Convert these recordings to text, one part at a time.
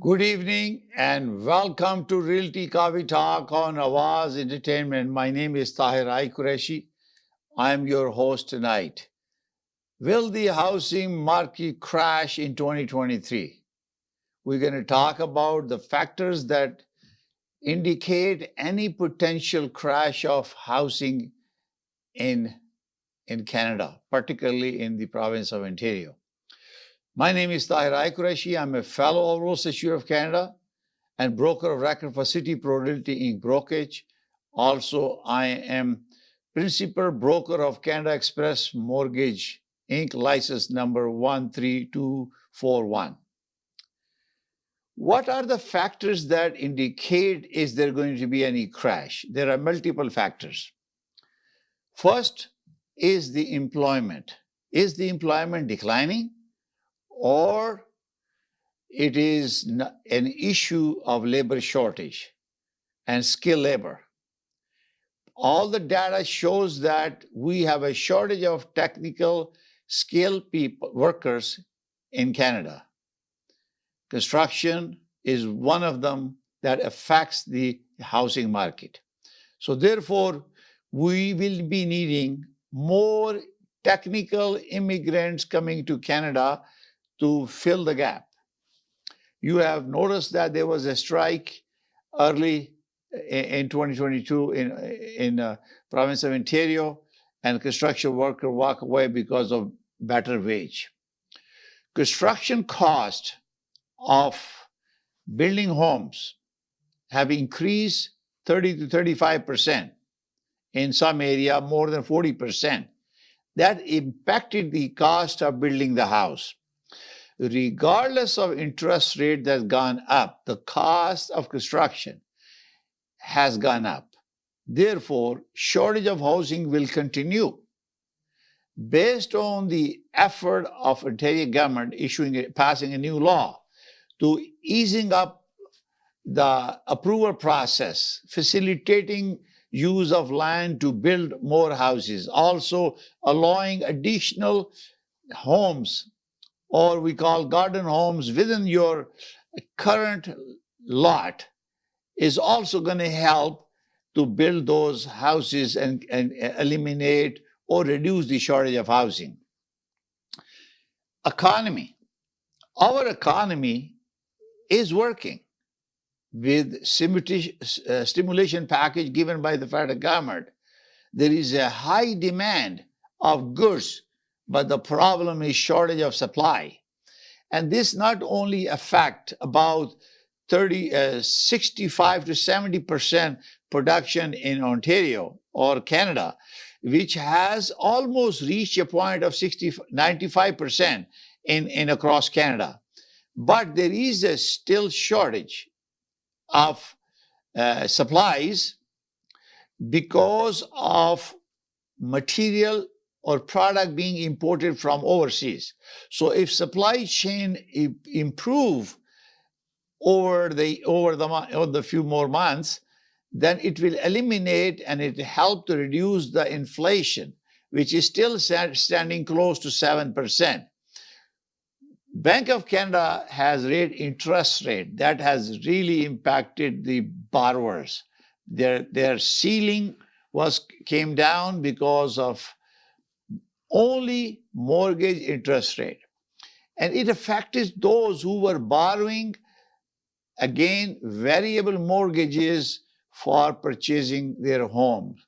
Good evening and welcome to Realty Coffee Talk on Awaz Entertainment. My name is Tahir Qureshi. I am your host tonight. Will the housing market crash in 2023? We're going to talk about the factors that indicate any potential crash of housing in Canada, particularly in the province of Ontario. My name is Tahir Qureshi. I'm a fellow of Royal Institute of Canada and broker of record for City Pro Realty Inc. brokerage. Also, I am principal broker of Canada Express Mortgage Inc. license number 13241. What are the factors that indicate is there going to be any crash? There are multiple factors. First is the employment. Is the employment declining, or it is an issue of labor shortage and skilled labor? All the data shows that we have a shortage of technical skilled workers in Canada. Construction is one of them that affects the housing market. So therefore, we will be needing more technical immigrants coming to Canada to fill the gap. You have noticed that there was a strike early in 2022 in province of Ontario, and construction workers walk away because of better wage. Construction cost of building homes have increased 30 to 35%. In some area, more than 40%. That impacted the cost of building the house. Regardless of interest rate that's gone up, the cost of construction has gone up. Therefore, shortage of housing will continue. Based on the effort of Ontario government passing a new law to easing up the approval process, facilitating use of land to build more houses, also allowing additional homes, or we call garden homes, within your current lot, is also going to help to build those houses and eliminate or reduce the shortage of housing. Economy. Our economy is working with stimulation package given by the federal government. There is a high demand of goods, but the problem is shortage of supply. And this not only affect about 65 to 70% production in Ontario or Canada, which has almost reached a point of 95% in across Canada. But there is a still shortage of supplies because of material or product being imported from overseas. So if supply chain improve over the few more months, then it will eliminate and it help to reduce the inflation, which is still standing close to 7%. Bank of Canada has raised interest rate. That has really impacted the borrowers. Their ceiling came down because of only mortgage interest rate. And it affected those who were borrowing, again, variable mortgages for purchasing their homes.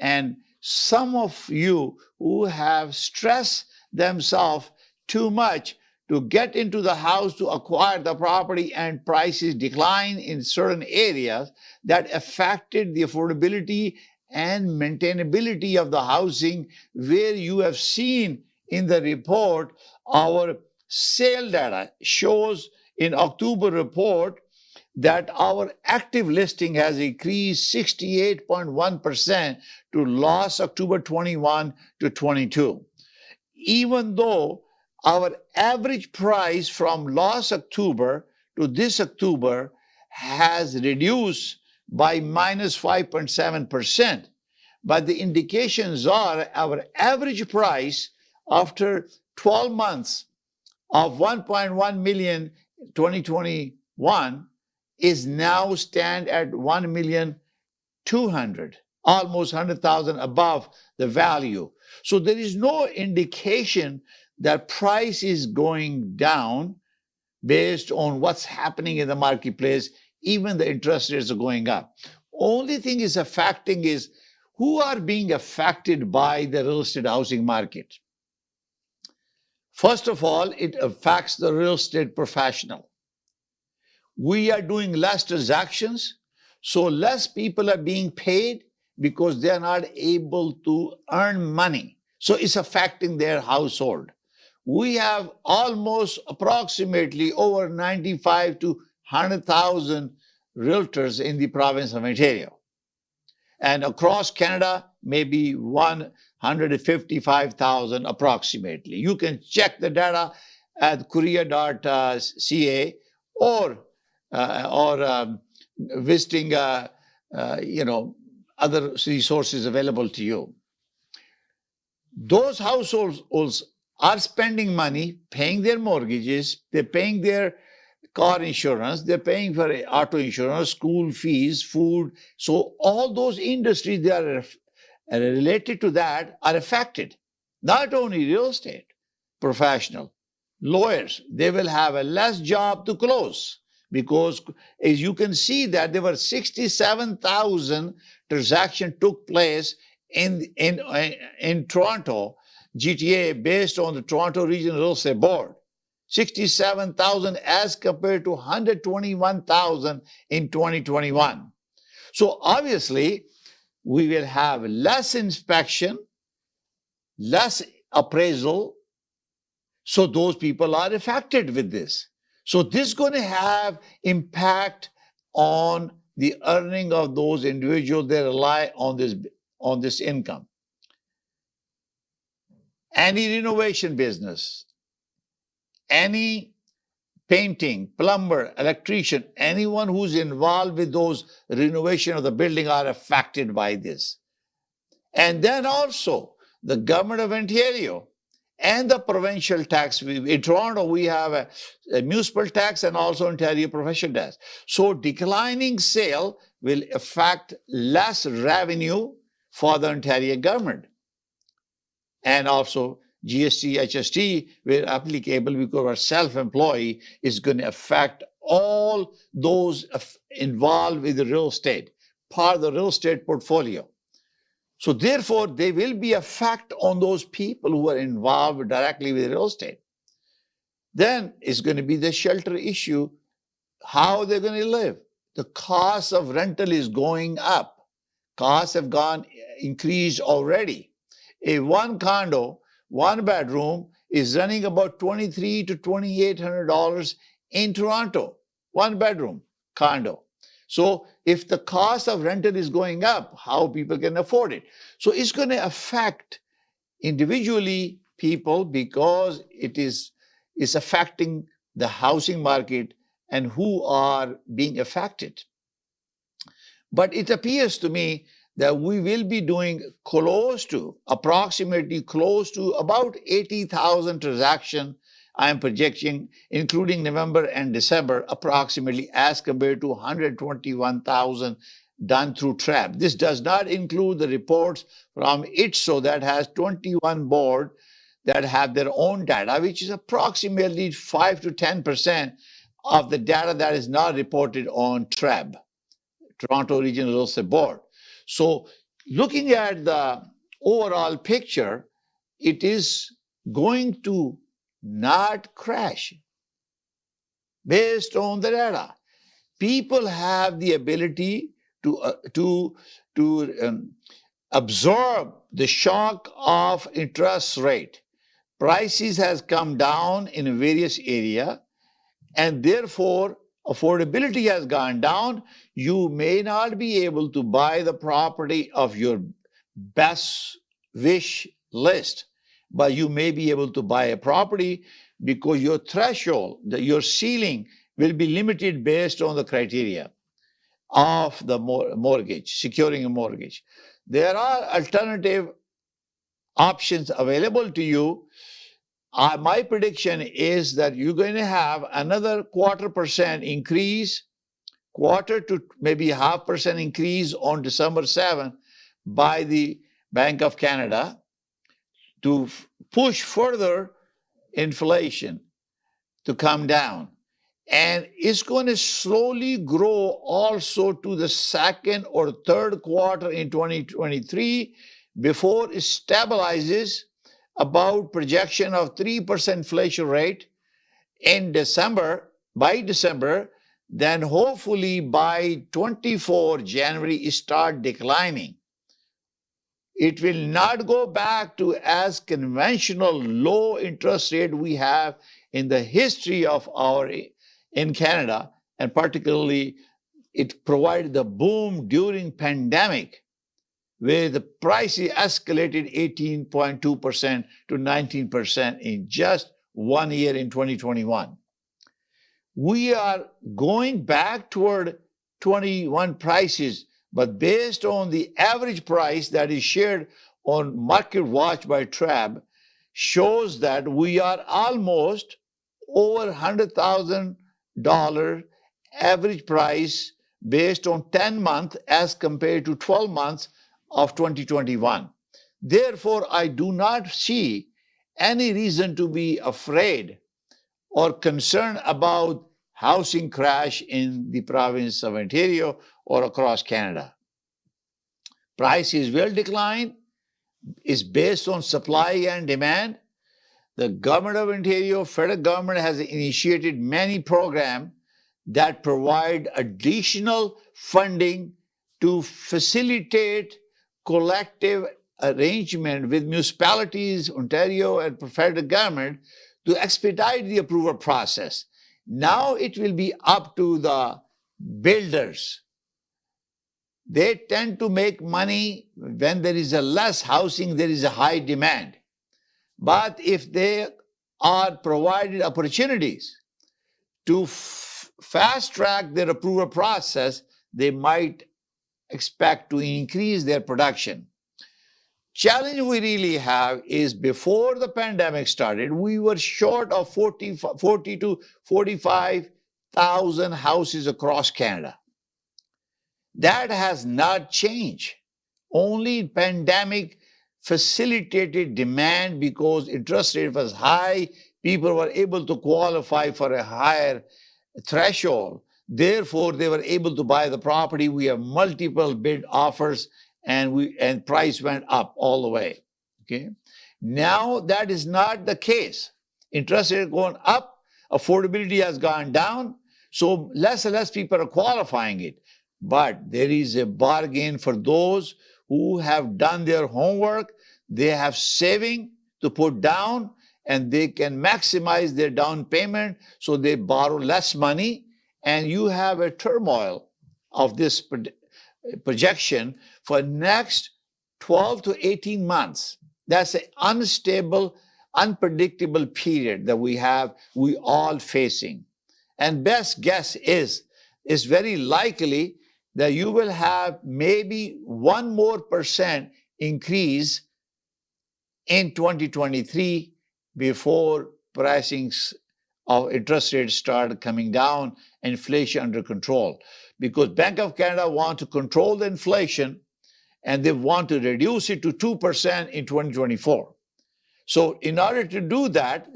And some of you who have stressed themselves too much to get into the house to acquire the property, and prices decline in certain areas, that affected the affordability and maintainability of the housing, where you have seen in the report, our sale data shows in October report that our active listing has increased 68.1% to last October 21 to 22. Even though our average price from last October to this October has reduced by minus 5.7%. But the indications are our average price after 12 months of 1.1 million 2020 is now stand at 1,200,000, almost 100,000 above the value. So there is no indication that price is going down based on what's happening in the marketplace. Even the interest rates are going up. Only thing is affecting is who are being affected by the real estate housing market. First of all, it affects the real estate professional. We are doing less transactions, so less people are being paid because they are not able to earn money. So it's affecting their household. We have almost approximately over 95 to 100,000 realtors in the province of Ontario. And across Canada, maybe 155,000 approximately. You can check the data at korea.ca or visiting other resources available to you. Those households are spending money, paying their mortgages, they're paying their car insurance, they're paying for auto insurance, school fees, food. So all those industries that are related to that are affected. Not only real estate professional, lawyers, they will have a less job to close because as you can see that there were 67,000 transactions took place in Toronto, GTA, based on the Toronto Regional Real Estate Board. 67,000 as compared to 121,000 in 2021. So obviously, we will have less inspection, less appraisal. So those people are affected with this. So this is going to have impact on the earning of those individuals that rely on this income. Any renovation business, any painting, plumber, electrician, anyone who's involved with those renovation of the building are affected by this. And then also the government of Ontario and the provincial tax. In Toronto, we have a municipal tax and also Ontario provincial tax. So declining sale will affect less revenue for the Ontario government. And also GST, HST, where applicable because our self-employed is going to affect all those involved with the real estate, part of the real estate portfolio. So therefore, there will be effect on those people who are involved directly with real estate. Then it's going to be the shelter issue, how they're going to live. The cost of rental is going up. Costs have increased already. A one condo, one bedroom is running about $2,300 to $2,800 in Toronto, one bedroom condo. So if the cost of rental is going up, how people can afford it? So it's going to affect individually people because it's affecting the housing market and who are being affected. But it appears to me that we will be doing approximately close to about 80,000 transactions. I am projecting, including November and December, approximately as compared to 121,000 done through TRAP. This does not include the reports from ITSO that has 21 boards that have their own data, which is approximately 5 to 10% of the data that is not reported on TRAB, Toronto Regional Real Estate Board. So looking at the overall picture, it is going to not crash based on the data. People have the ability to absorb the shock of interest rate. Prices has come down in various areas, and therefore affordability has gone down. You may not be able to buy the property of your best wish list, but you may be able to buy a property because your threshold, your ceiling will be limited based on the criteria of the mortgage, securing a mortgage. There are alternative options available to you. My prediction is that you're going to have another 0.25% increase, quarter to maybe 0.5% increase on December 7th by the Bank of Canada to push further inflation to come down. And it's going to slowly grow also to the second or third quarter in 2023 before it stabilizes about projection of 3% inflation rate in December, by December, then hopefully by 24 January it start declining. It will not go back to as conventional low interest rate we have in the history of in Canada, and particularly it provided the boom during pandemic where the price escalated 18.2% to 19% in just 1 year in 2021. We are going back toward 21 prices, but based on the average price that is shared on Market Watch by TRAB, shows that we are almost over $100,000 average price based on 10 months as compared to 12 months of 2021. Therefore, I do not see any reason to be afraid or concerned about housing crash in the province of Ontario or across Canada. Prices will decline, is based on supply and demand. The government of Ontario, federal government, has initiated many programs that provide additional funding to facilitate collective arrangement with municipalities, Ontario, and federal government to expedite the approval process. Now it will be up to the builders. They tend to make money when there is a less housing, there is a high demand. But if they are provided opportunities to fast track their approval process, they might expect to increase their production. Challenge we really have is before the pandemic started, we were short of 40 to 45,000 houses across Canada. That has not changed. Only pandemic facilitated demand because interest rate was high. People were able to qualify for a higher threshold. Therefore, they were able to buy the property. We have multiple bid offers, and price went up all the way. Okay. Now that is not the case. Interest rate going up, affordability has gone down, so less and less people are qualifying it. But there is a bargain for those who have done their homework. They have saving to put down, and they can maximize their down payment, so they borrow less money, and you have a turmoil of this projection for next 12 to 18 months. That's an unstable, unpredictable period that we all facing. And best guess is very likely that you will have maybe 1% more increase in 2023 before pricings of interest rates start coming down, inflation under control. Because Bank of Canada want to control the inflation, and they want to reduce it to 2% in 2024. So in order to do that,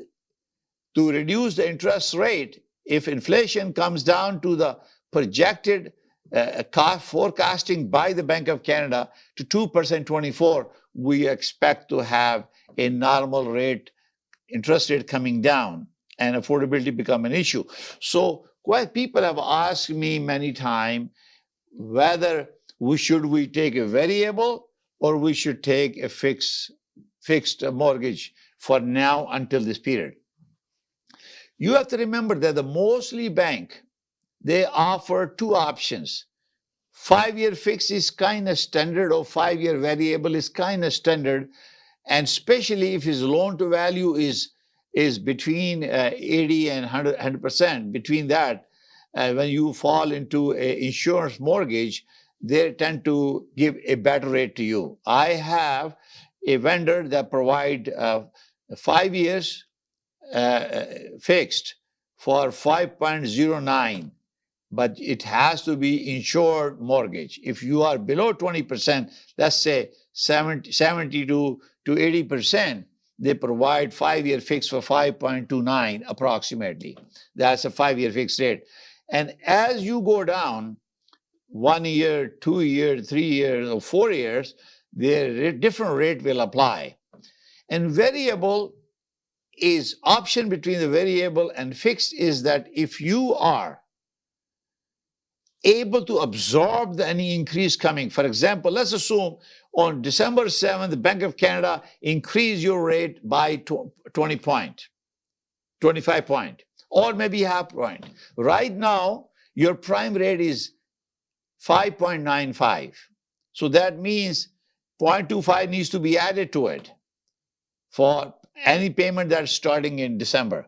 to reduce the interest rate, if inflation comes down to the projected forecasting by the Bank of Canada to 2% 24, we expect to have a normal rate, interest rate coming down, and affordability become an issue. So people have asked me many times whether we should take a variable or we should take a fixed mortgage for now until this period. You have to remember that the mostly bank, they offer two options. 5-year fixed is kind of standard, or 5-year variable is kind of standard, and especially if his loan to value is between 80 and 100%. Between that, when you fall into an insurance mortgage, they tend to give a better rate to you. I have a vendor that provide 5 years fixed for 5.09, but it has to be insured mortgage. If you are below 20%, let's say 70 to 80%, they provide 5-year fix for 5.29 approximately. That's a 5-year fixed rate. And as you go down 1 year, 2 years, 3 years, or 4 years, the different rate will apply. And variable is option between the variable and fixed is that if you are able to absorb any increase coming. For example, let's assume on December 7th, the Bank of Canada increased your rate by 20 point, 25 point, or maybe half point. Right now, your prime rate is 5.95. So that means 0.25 needs to be added to it for any payment that's starting in December.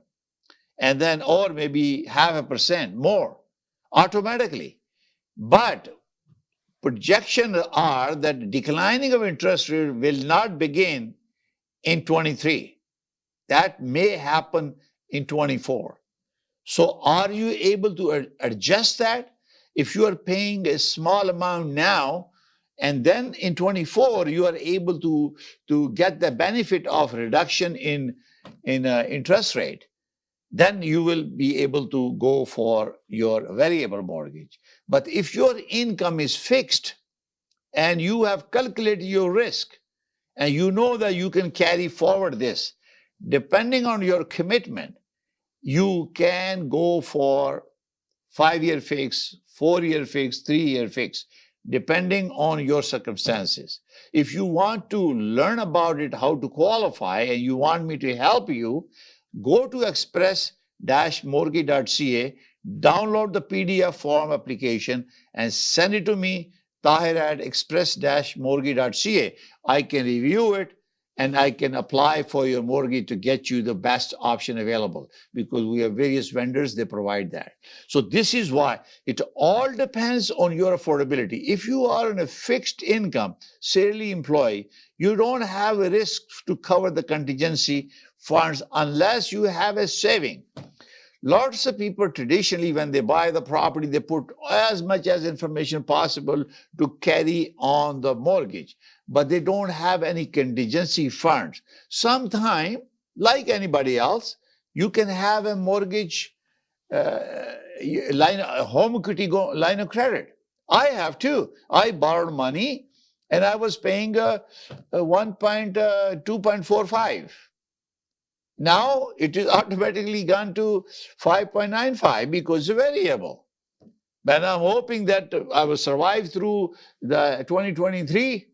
And then, or maybe 0.5% more automatically. But projections are that declining of interest rate will not begin in 23. That may happen in 24. So are you able to adjust that? If you are paying a small amount now, and then in 24, you are able to get the benefit of reduction in interest rate, then you will be able to go for your variable mortgage. But if your income is fixed and you have calculated your risk and you know that you can carry forward this, depending on your commitment, you can go for 5-year fix, 4-year fix, 3-year fix, depending on your circumstances. If you want to learn about it, how to qualify, and you want me to help you, go to express-mortgage.ca, download the PDF form application, and send it to me, Tahir at express-mortgage.ca. I can review it, and I can apply for your mortgage to get you the best option available, because we have various vendors, they provide that. So this is why it all depends on your affordability. If you are in a fixed income, salary employee, you don't have a risk to cover the contingency funds unless you have a saving. Lots of people traditionally, when they buy the property, they put as much as information possible to carry on the mortgage, but they don't have any contingency funds. Sometime, like anybody else, you can have a mortgage line, a home equity line of credit. I have too. I borrowed money and I was paying 2.45. Now it is automatically gone to 5.95 because it's variable. But I'm hoping that I will survive through the 2023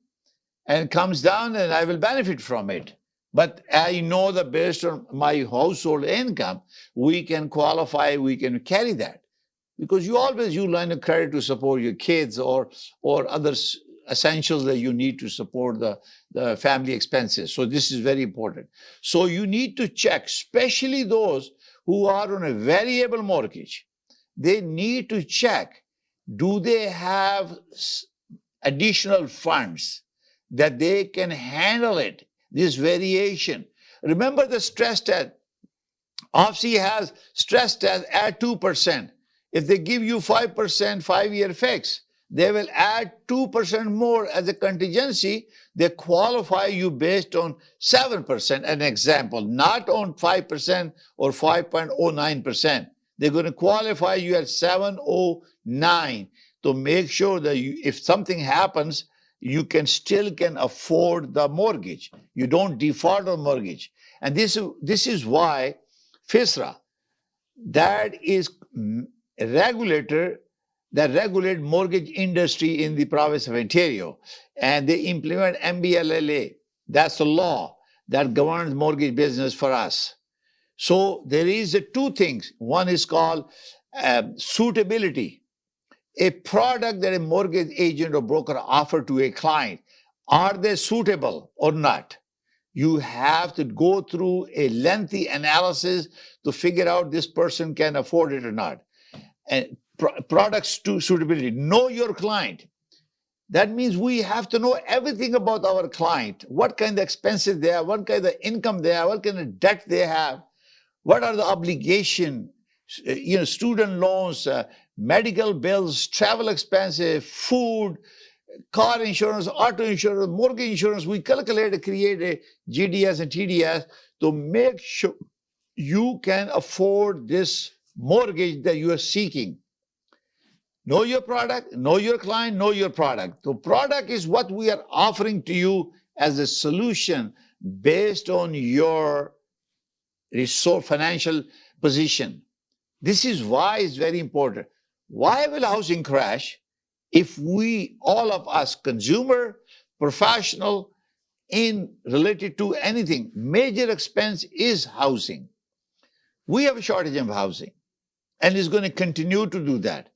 and comes down and I will benefit from it. But I know that based on my household income, we can qualify, we can carry that. Because you always use line of credit to support your kids or other essentials that you need to support the family expenses. So this is very important. So you need to check, especially those who are on a variable mortgage. They need to check, do they have additional funds that they can handle it, this variation. Remember the stress test. OFC has stress test at 2%. If they give you 5% 5-year fix, they will add 2% more as a contingency. They qualify you based on 7%, an example, not on 5% or 5.09%. They're going to qualify you at 709 to make sure that if something happens, you still can afford the mortgage. You don't default on mortgage. And this is why FISRA, that is a regulator that regulate mortgage industry in the province of Ontario, and they implement MBLLA. That's the law that governs mortgage business for us. So there is two things. One is called suitability. A product that a mortgage agent or broker offer to a client, are they suitable or not? You have to go through a lengthy analysis to figure out this person can afford it or not. And products to suitability. Know your client. That means we have to know everything about our client. What kind of expenses they have, what kind of income they have, what kind of debt they have, What are the obligation? Student loans, medical bills, travel expenses, food, car insurance, auto insurance, mortgage insurance. We calculate, create a GDS and TDS to make sure you can afford this mortgage that you are seeking. Know your product, know your client, know your product. The product is what we are offering to you as a solution based on your resource financial position. This is why it's very important. Why will housing crash? If we, all of us, consumer, professional, in related to anything, major expense is housing. We have a shortage of housing, and it's going to continue to do that.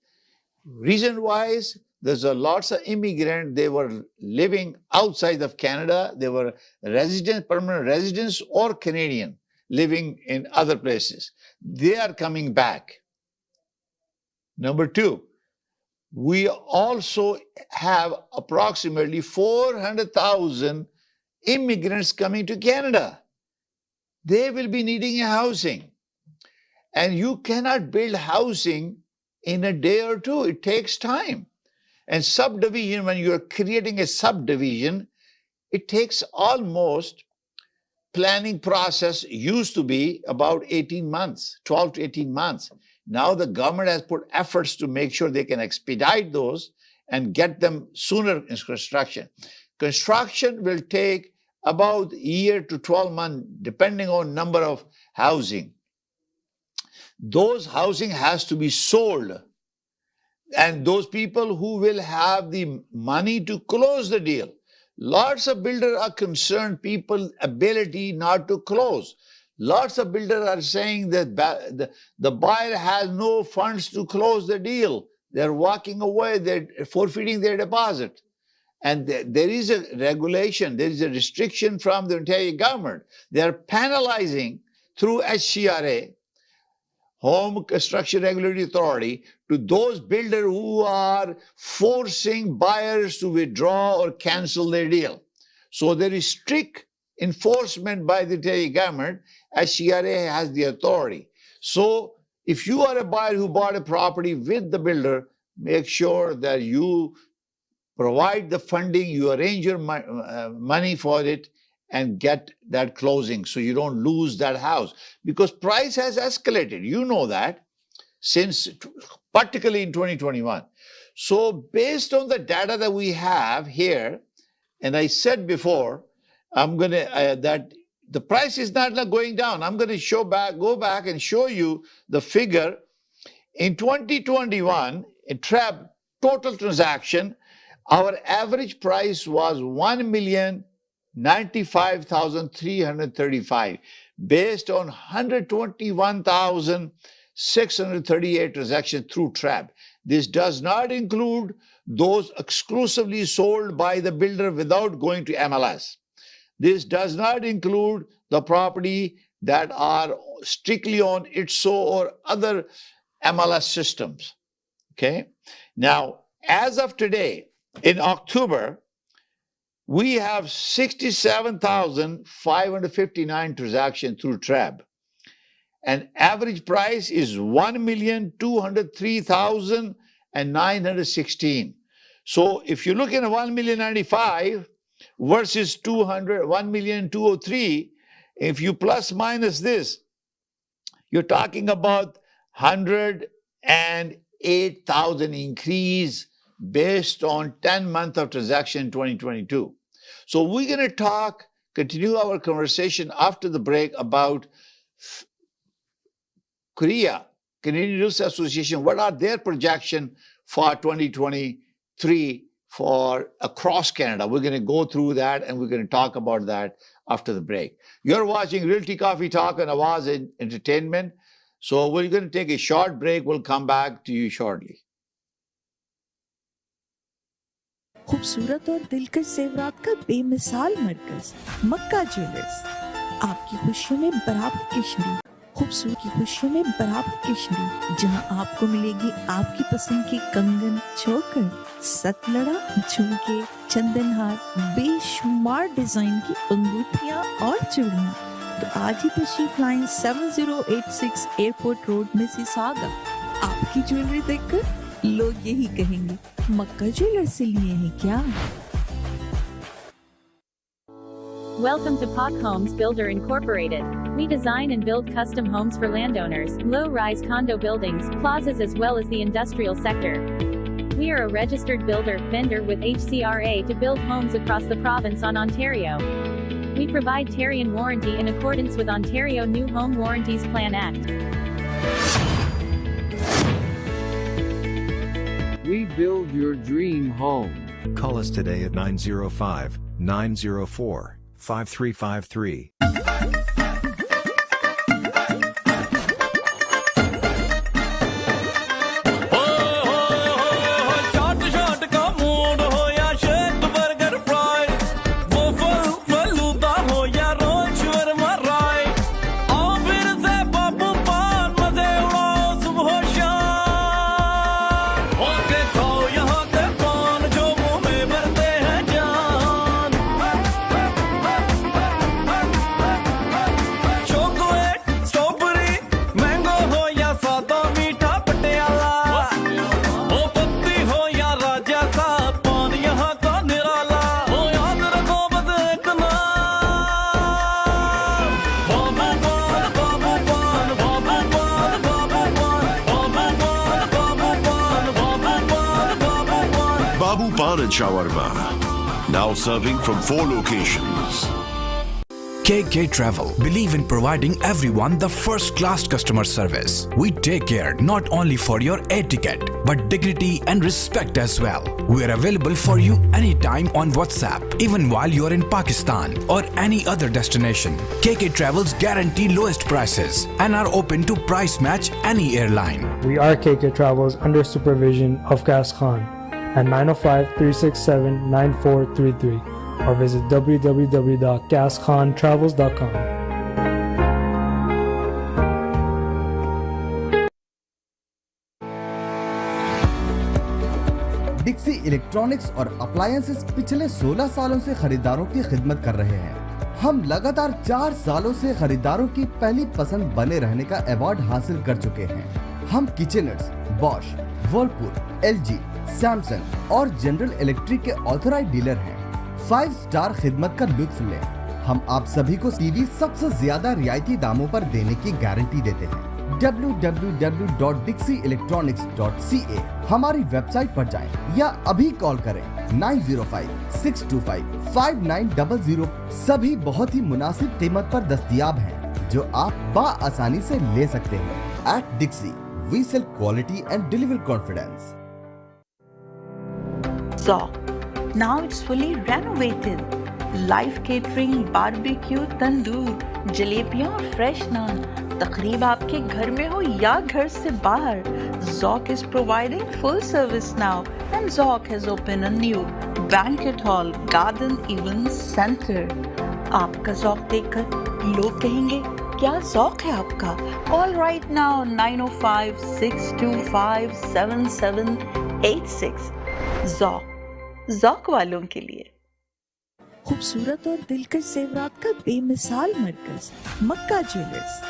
Reason wise, there's a lots of immigrants. They were living outside of Canada. They were resident, permanent residents, or Canadian living in other places. They are coming back. Number two, we also have approximately 400,000 immigrants coming to Canada. They will be needing a housing. And you cannot build housing in a day or two. It takes time. And subdivision, when you're creating a subdivision, it takes almost, planning process used to be about 18 months, 12 to 18 months. Now the government has put efforts to make sure they can expedite those and get them sooner in construction. Construction will take about a year to 12 months, depending on number of housing. Those housing has to be sold. And those people who will have the money to close the deal. Lots of builders are concerned people's ability not to close. Lots of builders are saying that the buyer has no funds to close the deal. They're walking away, they're forfeiting their deposit. And there is a regulation, there is a restriction from the Ontario government. They're penalizing through HCRA, Home Construction Regulatory Authority, to those builders who are forcing buyers to withdraw or cancel their deal. So there is strict enforcement by the Ontario government. HCRA has the authority. So if you are a buyer who bought a property with the builder, make sure that you provide the funding, you arrange your money for it, and get that closing so you don't lose that house. Because price has escalated, you know that, since particularly in 2021. So based on the data that we have here, and I said before, I'm going to, that the price is not going down. I'm going to go back and show you the figure. In 2021, in TREB, total transaction, our average price was $1,095,335 based on 121,638 transactions through TREB. This does not include those exclusively sold by the builder without going to MLS. This does not include the property that are strictly on ITSO or other MLS systems. Okay. Now, as of today, in October, we have 67,559 transactions through TREB. And average price is 1,203,916. So if you look at 1,095,000 versus 1,203,000, if you plus minus this, you're talking about 108,000 increase based on 10 months of transaction in 2022. So we're going to continue our conversation after the break about Korea, Canadian Real Estate Association. What are their projections for 2023 for across Canada? We're going to go through that and we're going to talk about that after the break. You're watching Realty Coffee Talk on Awaz Entertainment. So we're going to take a short break. We'll come back to you shortly. खूबसूरत और दिलकश ज़ेवरात का बेमिसाल मरकज मक्का jewellers, आपकी खुशियों में बराबर की शरीक, खूबसूरत की खुशियों में बराबर की शरीक, जहां आपको मिलेगी आपकी पसंद की कंगन, चोकर, सतलड़ा, झुमके, चंदनहार, बेशुमार डिजाइन की अंगूठियां और चूड़ियां, तो आज ही तशरीफ लाएं 7086 एयरपोर्ट रोड मिसिसागा। आपकी ज्वेलरी देखकर लोग यही कहेंगे, मक्का ज्वेलर से लिए हैं क्या? Welcome to Pak Homes Builder Incorporated. We design and build custom homes for landowners, low-rise condo buildings, plazas as well as the industrial sector. We are a registered builder, vendor with HCRA to build homes across the province on Ontario. We provide Tarian warranty in accordance with Ontario New Home Warranties Plan Act. We build your dream home. Call us today at 905-904-5353. Shawarma, now serving from 4 locations. KK Travel believe in providing everyone the first-class customer service. We take care not only for your air ticket, but dignity and respect as well. We are available for you anytime on WhatsApp, even while you are in Pakistan or any other destination. KK Travels guarantee lowest prices and are open to price match any airline. We are KK Travels under supervision of Qais Khan at 905-367-9433 or visit www.qaiskhan.travels.com. डिक्सी electronics और appliances पिछले 16 सालों से खरीदारों की खिदमत कर रहे हैं। हम लगातार 4 सालों से खरीदारों की पहली पसंद बने रहने का अवार्ड हासिल कर चुके हैं। हम किचनर्स, बॉश, वर्लपूल, एलजी, सैमसंग और जनरल इलेक्ट्रिक के ऑथराइज्ड डीलर हैं। 5 स्टार खिदमत का लुत्फ लें। हम आप सभी को टीवी सबसे ज्यादा रियायती दामों पर देने की गारंटी देते हैं। www.dixieelectronics.ca हमारी वेबसाइट पर जाएं या अभी कॉल करें 905-625-5900। सभी बहुत ही मुनासिब कीमत पर दस्तयाब हैं जो आप बाआसानी से ले सकते हैं। At Dixie, we sell quality and deliver confidence. Zoc. Now it's fully renovated. Live catering, barbecue, tandoor, जलेबियाँ और फ्रेश नान। तकरीब आपके घर में हो या घर से बाहर, Zoc is providing full service now, and Zoc has opened a new banquet hall, garden event center. आपका Zoc देखकर लोग कहेंगे, क्या Zoc है आपका? Call right now 905-625-7786. Zoc. Zoc वालों के लिए। खूबसूरत और दिलकश ज़ेवरात का बेमिसाल मरकज मक्का ज्वेलर्स।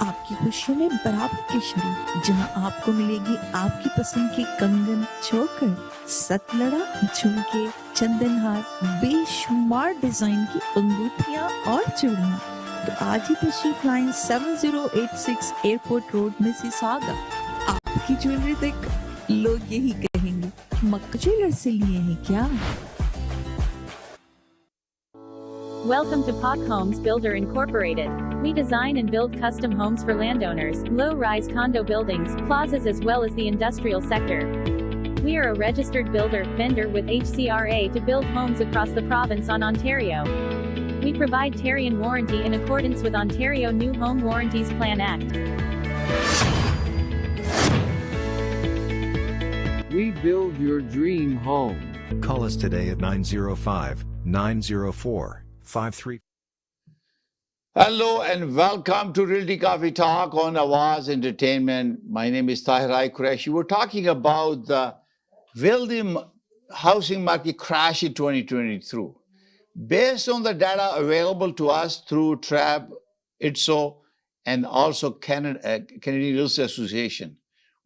आपकी खुशियों में बराबर की शरीक, जहां आपको मिलेगी आपकी पसंद की कंगन, चोकर, सतलड़ा, झुमके, चंदनहार, बेशुमार डिजाइन की अंगूठियां और चूड़ियां। तो आज ही तशरीफ लाएं 7086 एयरपोर्ट रोड मिसिसागा। आपकी ज्वेलरी देख लोग यही कहेंगे, मक्का ज्वेलर से लिए हैं क्या? Welcome to Pak Homes Builder Incorporated. We design and build custom homes for landowners, low-rise condo buildings, plazas as well as the industrial sector. We are a registered builder, vendor with HCRA to build homes across the province on Ontario. We provide Tarian warranty in accordance with Ontario New Home Warranties Plan Act. We build your dream home. Call us today at 905-904-5353. Hello and welcome to Realty Coffee Talk on Awaz Entertainment. My name is Tahir Qureshi. We're talking about the building housing market crash in 2022. Based on the data available to us through TRAB ITSO, and also Canadian Real Estate Association.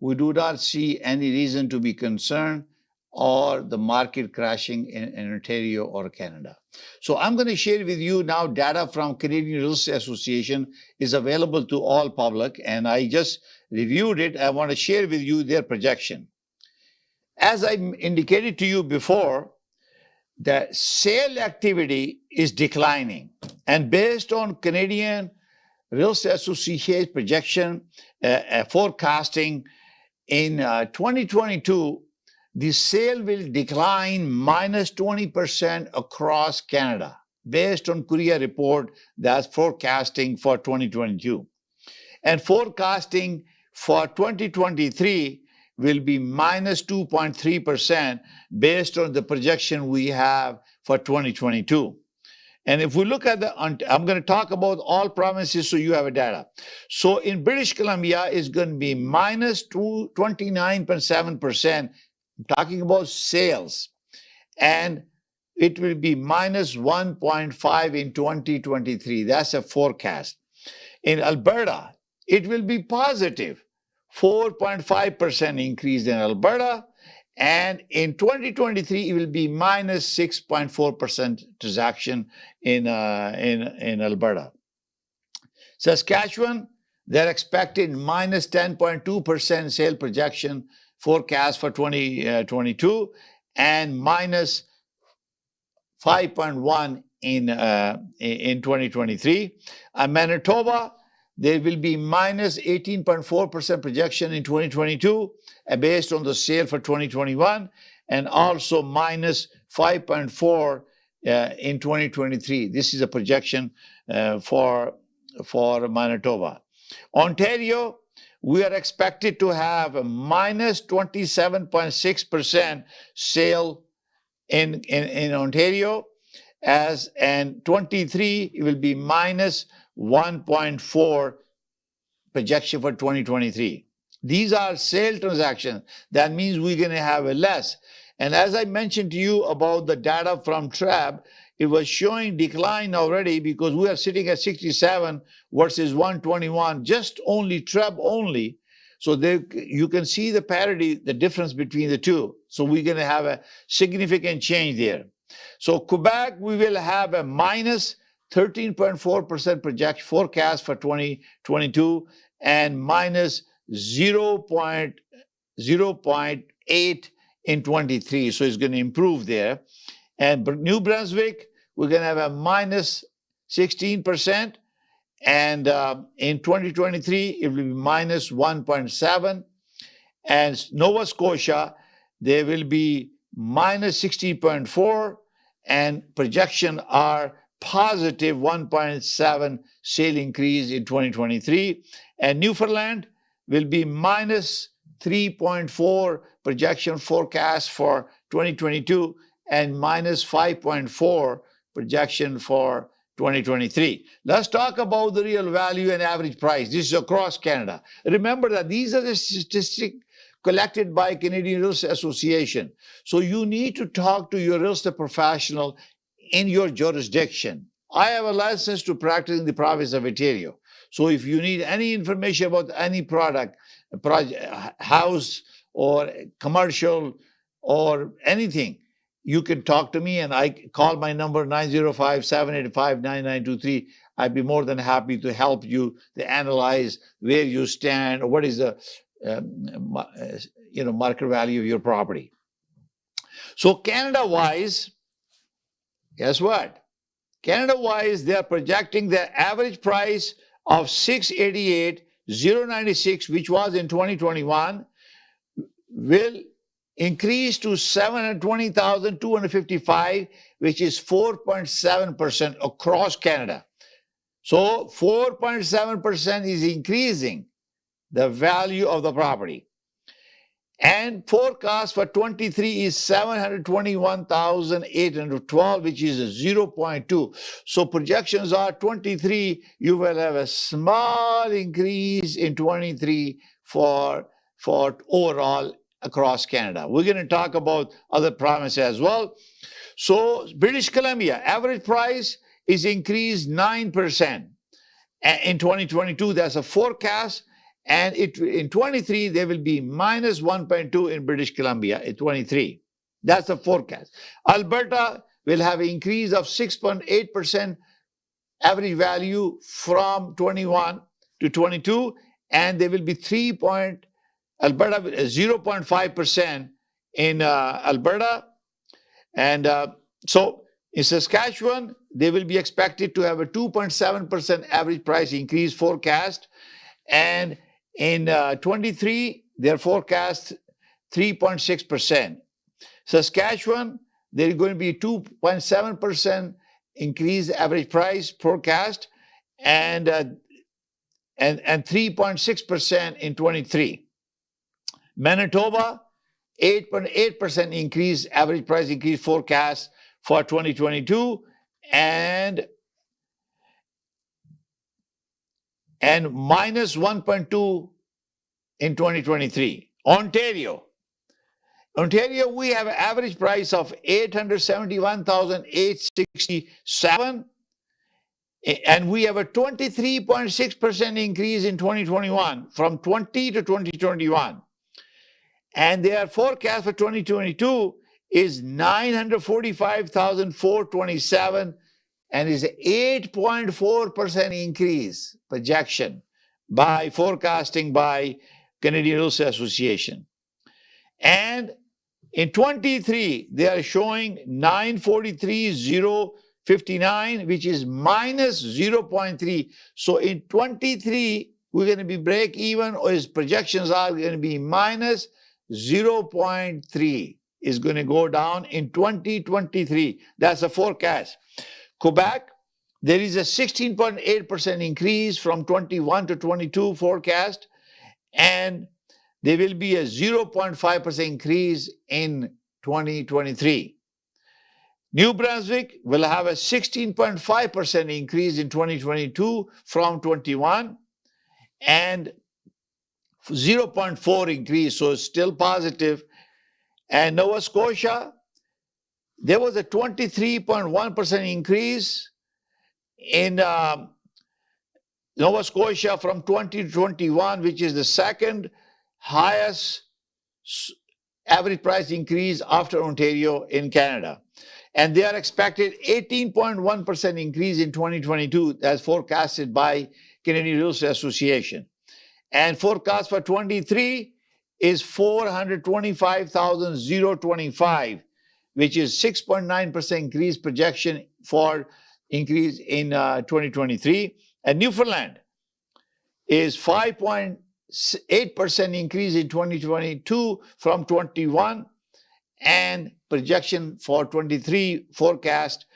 We do not see any reason to be concerned or the market crashing in Ontario or Canada. So I'm going to share with you now data from Canadian Real Estate Association is available to all public, and I just reviewed it. I want to share with you their projection. As I indicated to you before, the sale activity is declining, and based on Canadian Real Estate Association projection, forecasting in 2022, the sale will decline minus 20% across Canada, based on Korea report that's forecasting for 2022. And forecasting for 2023 will be minus 2.3% based on the projection we have for 2022. And if we look at I'm going to talk about all provinces so you have a data. So in British Columbia, it's going to be minus 29.7%. I'm talking about sales. And it will be minus 1.5 in 2023. That's a forecast. In Alberta, it will be positive, 4.5% increase in Alberta. And in 2023, it will be minus 6.4% transaction in Alberta. Saskatchewan, they're expecting minus 10.2% sale projection forecast for 2022 and minus 5.1 in 2023. Manitoba, there will be minus 18.4% projection in 2022 based on the sale for 2021, and also minus 5.4 in 2023. This is a projection for Manitoba. Ontario, we are expected to have a minus 27.6% sale in Ontario, and 23 it will be minus 1.4 projection for 2023. These are sale transactions. That means we're going to have a less. And as I mentioned to you about the data from TREB, it was showing decline already because we are sitting at 67 versus 121, just only TREB only. So you can see the parity, the difference between the two. So we're going to have a significant change there. So Quebec, we will have a minus 13.4% projection forecast for 2022 and minus 0.8 in 23. So it's going to improve there. And New Brunswick, we're going to have a minus 16%. And in 2023, it will be minus 1.7. And Nova Scotia, there will be minus 16.4. And projection are positive 1.7 sale increase in 2023. And Newfoundland will be minus 3.4 projection forecast for 2022 and minus 5.4 projection for 2023. Let's talk about the real value and average price. This is across Canada. Remember that these are the statistics collected by Canadian Real Estate Association. So you need to talk to your real estate professional in your jurisdiction. I have a license to practice in the province of Ontario. So if you need any information about any project, house or commercial or anything, you can talk to me, and I call my number 905-785-9923. I'd be more than happy to help you to analyze where you stand or what is the market value of your property. So Canada-wise, guess what? Canada-wise, they are projecting the average price of $688,096, which was in 2021, will increase to $720,255, which is 4.7% across Canada. So 4.7% is increasing the value of the property. And forecast for 23 is 721,812, which is a 0.2. So projections are 23, you will have a small increase in 23 for overall across Canada. We're going to talk about other provinces as well. So British Columbia, average price is increased 9%. In 2022, that's a forecast. And in 23, there will be minus 1.2 in British Columbia in 23. That's the forecast. Alberta will have an increase of 6.8% average value from 21 to 22, and there will be 0.5% in Alberta. And so in Saskatchewan, they will be expected to have a 2.7% average price increase forecast. And in 23, their forecast 3.6%. Saskatchewan, there is going to be 2.7% increase average price forecast, and 3.6% in 23. Manitoba, 8.8% increase average price increase forecast for 2022, and minus 1.2 in 2023. Ontario, we have an average price of 871,867, and we have a 23.6% increase in 2021 from 20 to 2021. And their forecast for 2022 is 945,427, and is an 8.4% increase projection by forecasting by Canadian Real Estate Association. And in 23, they are showing 943,059, which is minus 0.3. So in 23, we're going to be break even, or his projections are going to be minus 0.3 is going to go down in 2023. That's a forecast. Quebec, there is a 16.8% increase from 21 to 22 forecast, and there will be a 0.5% increase in 2023. New Brunswick will have a 16.5% increase in 2022 from 21, and 0.4 increase, so it's still positive. And Nova Scotia, there was a 23.1% increase in Nova Scotia from 20 to 21, which is the second highest average price increase after Ontario in Canada. And they are expected 18.1% increase in 2022 as forecasted by Canadian Real Estate Association. And forecast for 23 is 425,025, which is 6.9% increase projection for increase in 2023. And Newfoundland is 5.8% increase in 2022 from 21, and projection for 23 forecast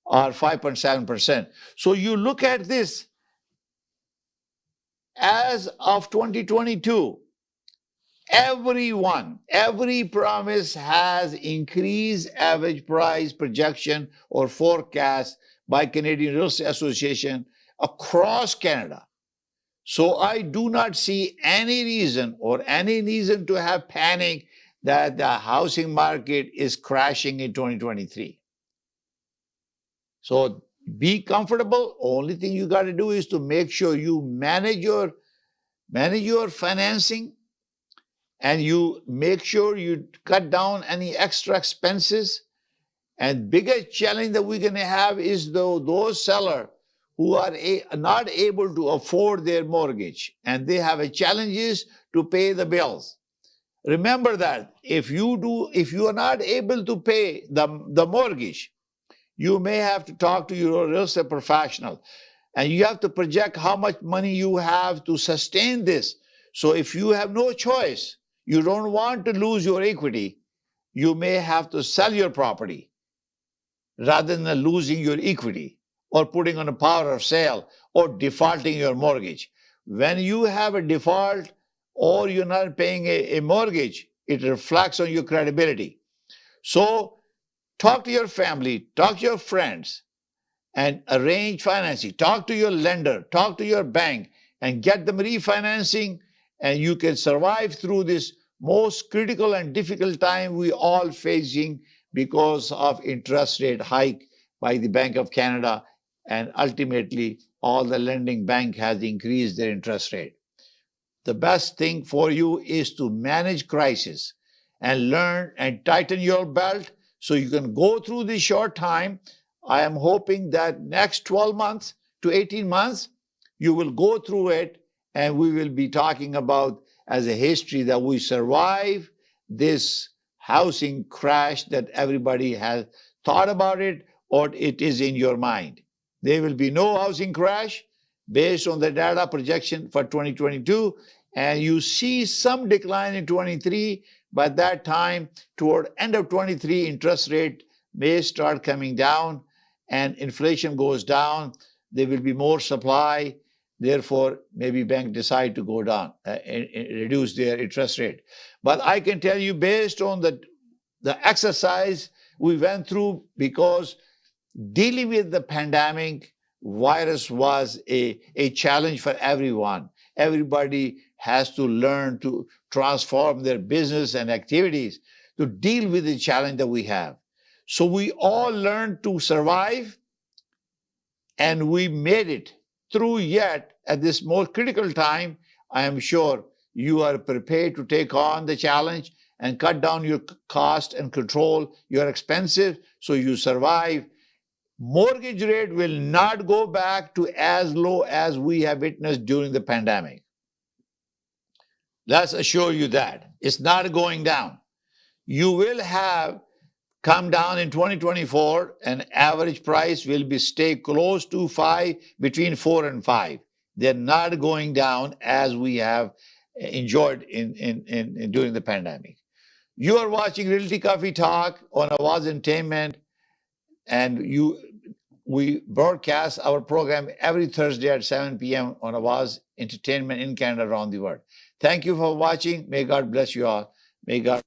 are 5.7%. So you look at this, as of 2022, every promise has increased average price projection or forecast by Canadian Real Estate Association across Canada. So I do not see any reason to have panic that the housing market is crashing in 2023. So be comfortable. Only thing you got to do is to make sure you manage your financing, and you make sure you cut down any extra expenses. And biggest challenge that we're going to have is those sellers who are not able to afford their mortgage, and they have challenges to pay the bills. Remember that if you are not able to pay the mortgage, you may have to talk to your real estate professional, and you have to project how much money you have to sustain this. So if you have no choice, you don't want to lose your equity, you may have to sell your property rather than losing your equity, or putting on a power of sale, or defaulting your mortgage. When you have a default or you're not paying a mortgage, it reflects on your credibility. So talk to your family, talk to your friends, and arrange financing. Talk to your lender, talk to your bank, and get them refinancing, and you can survive through this most critical and difficult time we all facing because of interest rate hike by the Bank of Canada and ultimately all the lending bank has increased their interest rate. The best thing for you is to manage crisis and learn and tighten your belt so you can go through this short time. I am hoping that next 12 months to 18 months, you will go through it, and we will be talking about as a history that we survive this housing crash that everybody has thought about it, or it is in your mind. There will be no housing crash based on the data projection for 2022, and you see some decline in 23. By that time, toward end of 23, interest rate may start coming down and inflation goes down. There will be more supply. Therefore, maybe banks decide to go down and reduce their interest rate. But I can tell you, based on the exercise we went through, because dealing with the pandemic virus was a challenge for everyone. Everybody has to learn to transform their business and activities to deal with the challenge that we have. So we all learned to survive, and we made it through. Yet at this more critical time, I am sure you are prepared to take on the challenge and cut down your cost and control your expenses so you survive. Mortgage rate will not go back to as low as we have witnessed during the pandemic. Let's assure you that it's not going down. You will have come down in 2024, and average price will be stay close to 5, between 4 and 5. They're not going down as we have enjoyed in during the pandemic. You are watching Realty Coffee Talk on Awaz Entertainment, and we broadcast our program every Thursday at 7 p.m. on Awaz Entertainment in Canada, around the world. Thank you for watching. May God bless you all. May God